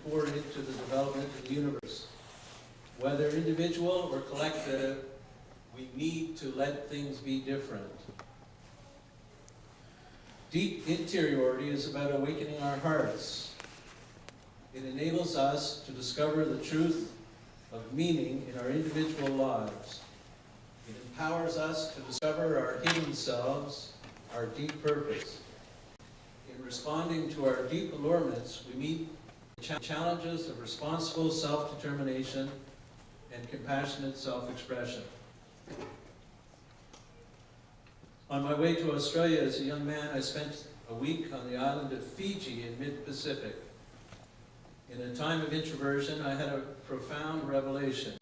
pour into the development of the universe. Whether individual or collective, we need to let things be different. Deep interiority is about awakening our hearts. It enables us to discover the truth of meaning in our individual lives. It empowers us to discover our hidden selves, our deep purpose. In responding to our deep allurements, we meet the challenges of responsible self-determination and compassionate self-expression. On my way to Australia as a young man, I spent a week on the island of Fiji in mid-Pacific. In a time of introversion, I had a profound revelation.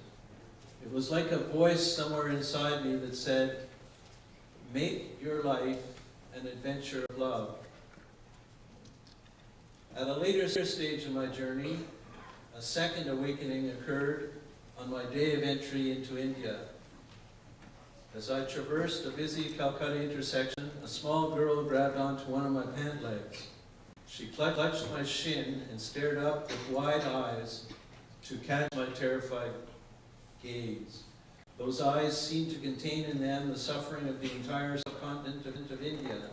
It was like a voice somewhere inside me that said, "Make your life an adventure of love." At a later stage in my journey, a second awakening occurred on my day of entry into India. As I traversed a busy Calcutta intersection, a small girl grabbed onto one of my pant legs. She clutched my shin and stared up with wide eyes to catch my terrified gaze. Those eyes seemed to contain in them the suffering of the entire subcontinent of India,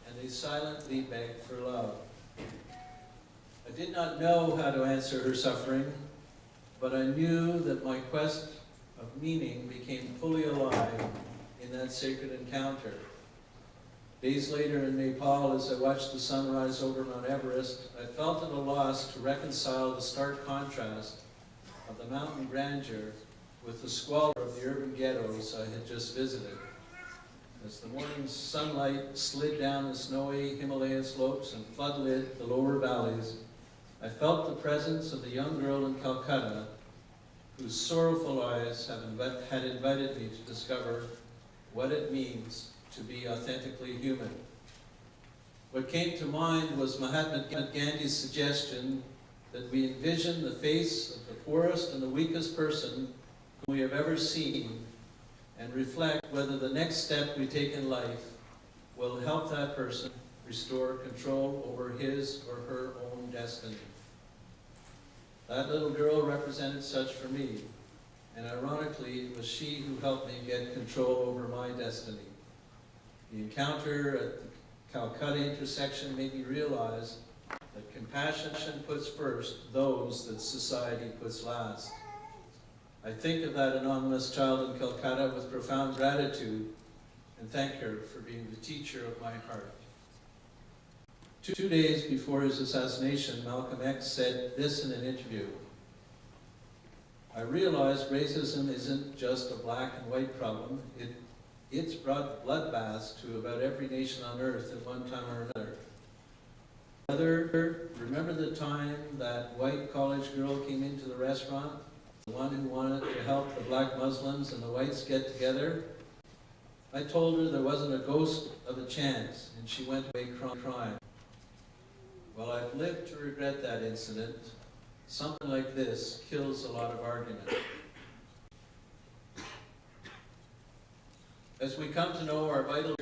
and they silently begged for love. I did not know how to answer her suffering, but I knew that my quest of meaning became fully alive in that sacred encounter. Days later in Nepal, as I watched the sunrise over Mount Everest, I felt at a loss to reconcile the stark contrast of the mountain grandeur with the squalor of the urban ghettos I had just visited. As the morning sunlight slid down the snowy Himalayan slopes and floodlit the lower valleys, I felt the presence of the young girl in Calcutta whose sorrowful eyes had invited me to discover what it means to be authentically human. What came to mind was Mahatma Gandhi's suggestion that we envision the face of the poorest and the weakest person whom we have ever seen and reflect whether the next step we take in life will help that person restore control over his or her own destiny. That little girl represented such for me, and ironically, it was she who helped me get control over my destiny. The encounter at the Calcutta intersection made me realize that compassion puts first those that society puts last. I think of that anonymous child in Calcutta with profound gratitude and thank her for being the teacher of my heart. 2 days before his assassination, Malcolm X said this in an interview: "I realized racism isn't just a black and white problem. It's brought bloodbaths to about every nation on earth at one time or another. Remember the time that white college girl came into the restaurant? The one who wanted to help the black Muslims and the whites get together? I told her there wasn't a ghost of a chance, and she went away crying. Well, I've lived to regret that incident. Something like this kills a lot of argument." As we come to know our vital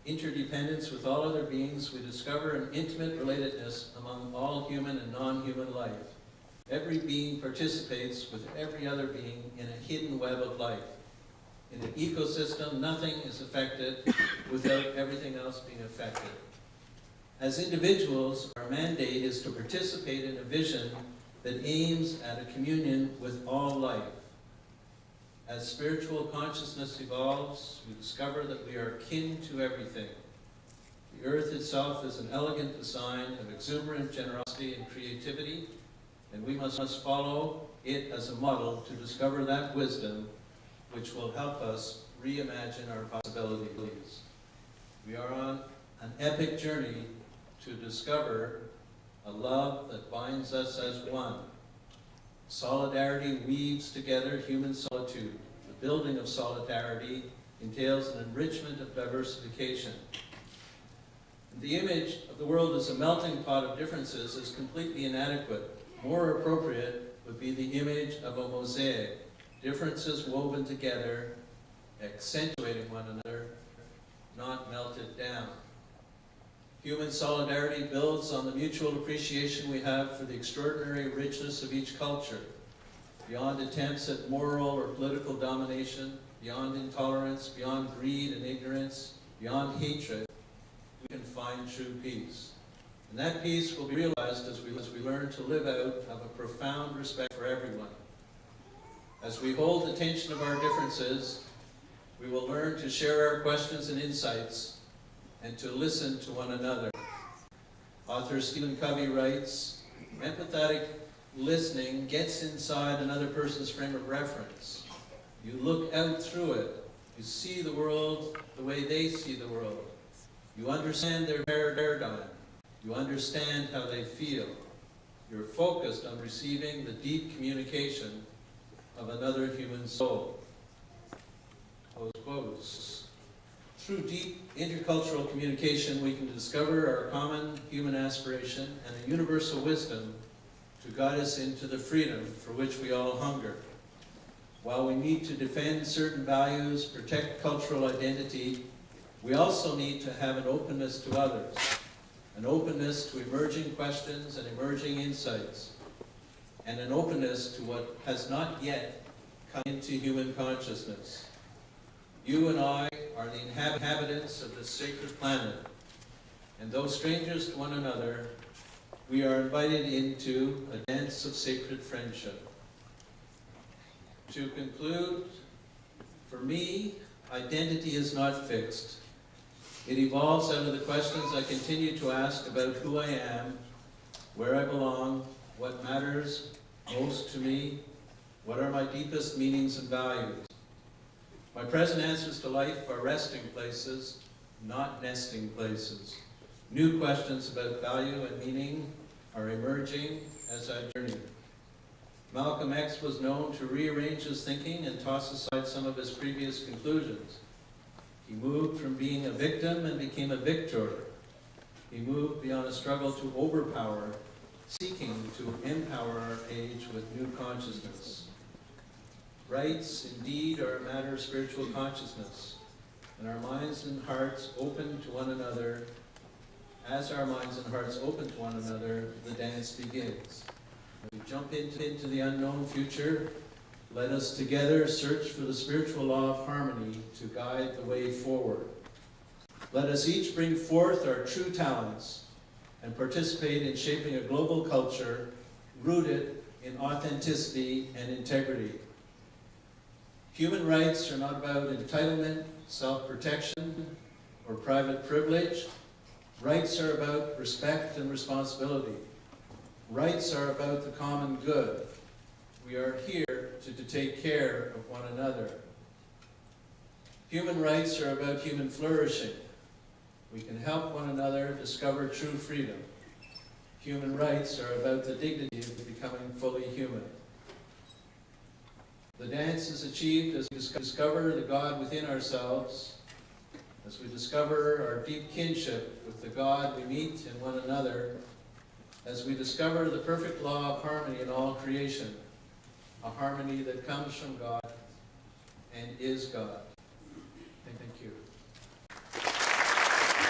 interdependence with all other beings, we discover an intimate relatedness among all human and non-human life. Every being participates with every other being in a hidden web of life. In an ecosystem, nothing is affected without everything else being affected. As individuals, our mandate is to participate in a vision that aims at a communion with all life. As spiritual consciousness evolves, we discover that we are kin to everything. The earth itself is an elegant design of exuberant generosity and creativity, and we must follow it as a model to discover that wisdom which will help us reimagine our possibilities. We are on an epic journey to discover a love that binds us as one. Solidarity weaves together human solitude. The building of solidarity entails an enrichment of diversification. The image of the world as a melting pot of differences is completely inadequate. More appropriate would be the image of a mosaic, differences woven together, accentuating one another, not melted down. Human solidarity builds on the mutual appreciation we have for the extraordinary richness of each culture, beyond attempts at moral or political domination, beyond intolerance, beyond greed and ignorance, beyond hatred, we can find true peace. And that peace will be realized as we learn to live out of a profound respect for everyone. As we hold the tension of our differences, we will learn to share our questions and insights and to listen to one another. Author Stephen Covey writes, empathetic listening gets inside another person's frame of reference. You look out through it. You see the world the way they see the world. You understand their paradigm. You understand how they feel. You're focused on receiving the deep communication of another human soul. Close quotes. Through deep intercultural communication, we can discover our common human aspiration and a universal wisdom to guide us into the freedom for which we all hunger. While we need to defend certain values, protect cultural identity, we also need to have an openness to others, an openness to emerging questions and emerging insights, and an openness to what has not yet come into human consciousness. You and I are the inhabitants of this sacred planet, and though strangers to one another, we are invited into a dance of sacred friendship. To conclude, for me, identity is not fixed. It evolves out of the questions I continue to ask about who I am, where I belong, what matters most to me, what are my deepest meanings and values. My present answers to life are resting places, not nesting places. New questions about value and meaning are emerging as I journey. Malcolm X was known to rearrange his thinking and toss aside some of his previous conclusions. He moved from being a victim and became a victor. He moved beyond a struggle to overpower, seeking to empower our age with new consciousness. Rights, indeed, are a matter of spiritual consciousness, and our minds and hearts open to one another. As our minds and hearts open to one another, the dance begins. As we jump into the unknown future, let us together search for the spiritual law of harmony to guide the way forward. Let us each bring forth our true talents and participate in shaping a global culture rooted in authenticity and integrity. Human rights are not about entitlement, self-protection, or private privilege. Rights are about respect and responsibility. Rights are about the common good. We are here to take care of one another. Human rights are about human flourishing. We can help one another discover true freedom. Human rights are about the dignity of becoming fully human. The dance is achieved as we discover the God within ourselves, as we discover our deep kinship with the God we meet in one another, as we discover the perfect law of harmony in all creation, a harmony that comes from God and is God.